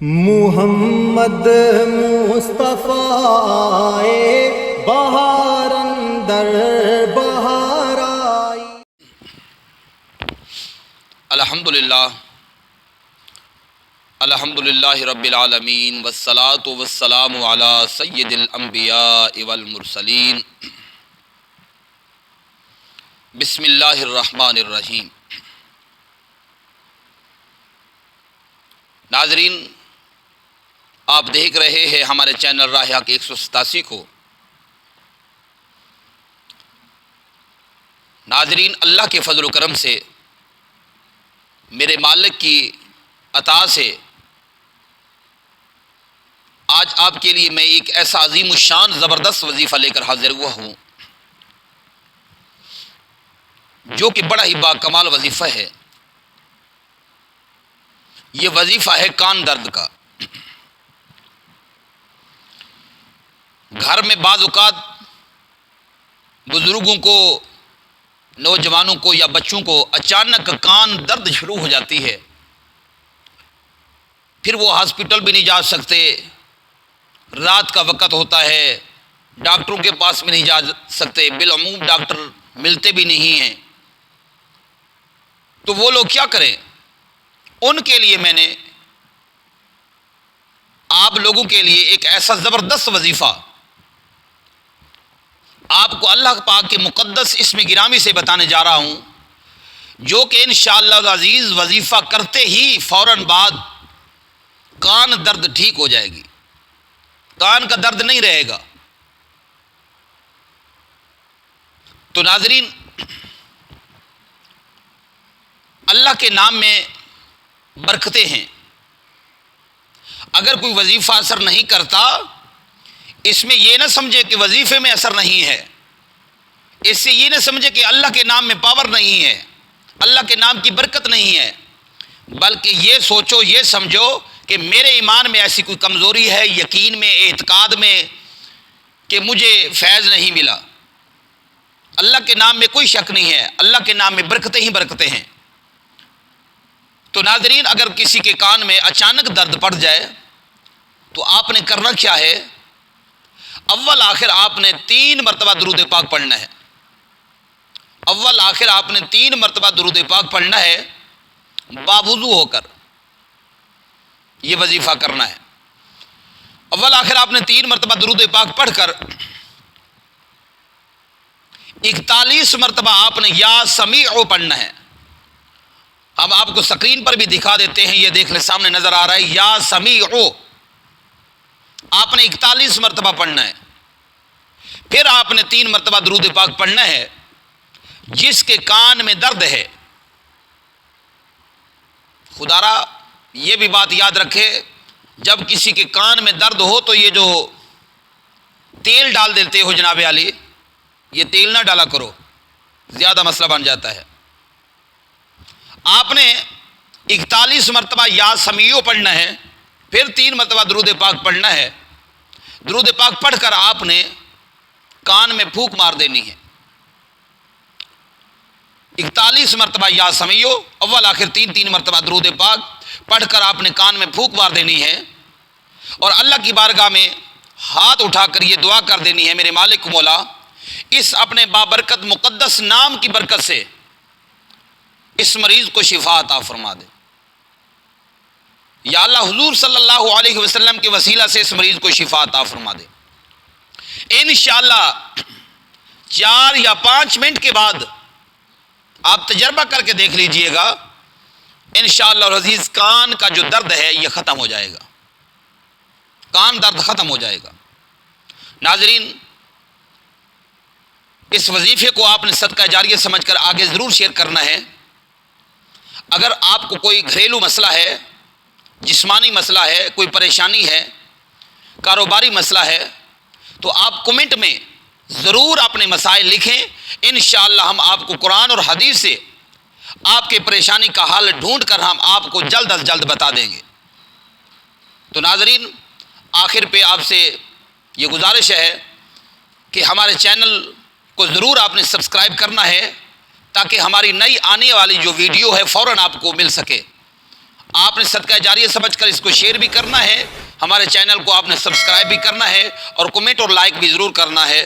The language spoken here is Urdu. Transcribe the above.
محمد مصطفیٰ بہار اندر بہار آئی۔ الحمدللہ رب العالمین والصلاة والسلام علی سید الانبیاء والمرسلین۔ بسم اللہ الرحمن الرحیم۔ ناظرین، آپ دیکھ رہے ہیں ہمارے چینل راہ حق 187 کو۔ ناظرین، اللہ کے فضل و کرم سے، میرے مالک کی عطا سے آج آپ کے لیے میں ایک ایسا عظیم الشان زبردست وظیفہ لے کر حاضر ہوا ہوں جو کہ بڑا ہی با کمال وظیفہ ہے۔ یہ وظیفہ ہے کان درد کا۔ گھر میں بعض اوقات بزرگوں کو، نوجوانوں کو یا بچوں کو اچانک کان درد شروع ہو جاتی ہے، پھر وہ ہاسپٹل بھی نہیں جا سکتے، رات کا وقت ہوتا ہے، ڈاکٹروں کے پاس بھی نہیں جا سکتے، بالعموم ڈاکٹر ملتے بھی نہیں ہیں، تو وہ لوگ کیا کریں؟ ان کے لیے میں نے آپ لوگوں کے لیے ایک ایسا زبردست وظیفہ آپ کو اللہ پاک کے مقدس اسم گرامی سے بتانے جا رہا ہوں، جو کہ انشاءاللہ العزیز وظیفہ کرتے ہی فوراً بعد کان درد ٹھیک ہو جائے گی، کان کا درد نہیں رہے گا۔ تو ناظرین، اللہ کے نام میں برکتیں ہیں۔ اگر کوئی وظیفہ اثر نہیں کرتا، اس میں یہ نہ سمجھے کہ وظیفے میں اثر نہیں ہے، اس سے یہ نہ سمجھے کہ اللہ کے نام میں پاور نہیں ہے، اللہ کے نام کی برکت نہیں ہے، بلکہ یہ سوچو، یہ سمجھو کہ میرے ایمان میں ایسی کوئی کمزوری ہے، یقین میں، اعتقاد میں، کہ مجھے فیض نہیں ملا۔ اللہ کے نام میں کوئی شک نہیں ہے، اللہ کے نام میں برکتیں ہی برکتیں ہیں۔ تو ناظرین، اگر کسی کے کان میں اچانک درد پڑ جائے تو آپ نے کرنا کیا ہے؟ اول آخر آپ نے 3 مرتبہ درود پاک پڑھنا ہے۔ اول آخر آپ نے 3 مرتبہ درود پاک پڑھنا ہے، باوضو ہو کر یہ وظیفہ کرنا ہے۔ اول آخر آپ نے 3 مرتبہ درود پاک پڑھ کر 41 مرتبہ آپ نے یا سمیع پڑھنا ہے۔ اب آپ کو سکرین پر بھی دکھا دیتے ہیں، یہ دیکھ لیں، سامنے نظر آ رہا ہے، یا سمیع آپ نے 41 مرتبہ پڑھنا ہے۔ پھر آپ نے 3 مرتبہ درود پاک پڑھنا ہے۔ جس کے کان میں درد ہے، خدا را یہ بھی بات یاد رکھے، جب کسی کے کان میں درد ہو تو یہ جو تیل ڈال دیتے ہو جناب علی، یہ تیل نہ ڈالا کرو، زیادہ مسئلہ بن جاتا ہے۔ آپ نے 41 مرتبہ یا سمیع پڑھنا ہے، پھر 3 مرتبہ درود پاک پڑھنا ہے۔ درود پاک پڑھ کر آپ نے کان میں پھونک مار دینی ہے۔ 41 مرتبہ یا سمیع، اول آخر 3 مرتبہ درود پاک پڑھ کر آپ نے کان میں پھونک مار دینی ہے، اور اللہ کی بارگاہ میں ہاتھ اٹھا کر یہ دعا کر دینی ہے، میرے مالک مولا، اس اپنے بابرکت مقدس نام کی برکت سے اس مریض کو شفا عطا فرما دے۔ یا اللہ، حضور صلی اللہ علیہ وسلم کے وسیلہ سے اس مریض کو شفا عطا فرما دے۔ انشاءاللہ 4 یا 5 منٹ کے بعد آپ تجربہ کر کے دیکھ لیجئے گا، انشاءاللہ العزیز کان کا جو درد ہے یہ ختم ہو جائے گا، کان درد ختم ہو جائے گا۔ ناظرین، اس وظیفے کو آپ نے صدقہ جاریہ سمجھ کر آگے ضرور شیئر کرنا ہے۔ اگر آپ کو کوئی گھریلو مسئلہ ہے، جسمانی مسئلہ ہے، کوئی پریشانی ہے، کاروباری مسئلہ ہے، تو آپ کمنٹ میں ضرور اپنے مسائل لکھیں، انشاءاللہ ہم آپ کو قرآن اور حدیث سے آپ کے پریشانی کا حل ڈھونڈ کر ہم آپ کو جلد از جلد بتا دیں گے۔ تو ناظرین، آخر پہ آپ سے یہ گزارش ہے کہ ہمارے چینل کو ضرور آپ نے سبسکرائب کرنا ہے، تاکہ ہماری نئی آنے والی جو ویڈیو ہے فوراً آپ کو مل سکے۔ آپ نے صدقہ جاریہ سمجھ کر اس کو شیئر بھی کرنا ہے، ہمارے چینل کو آپ نے سبسکرائب بھی کرنا ہے، اور کمنٹ اور لائک بھی ضرور کرنا ہے۔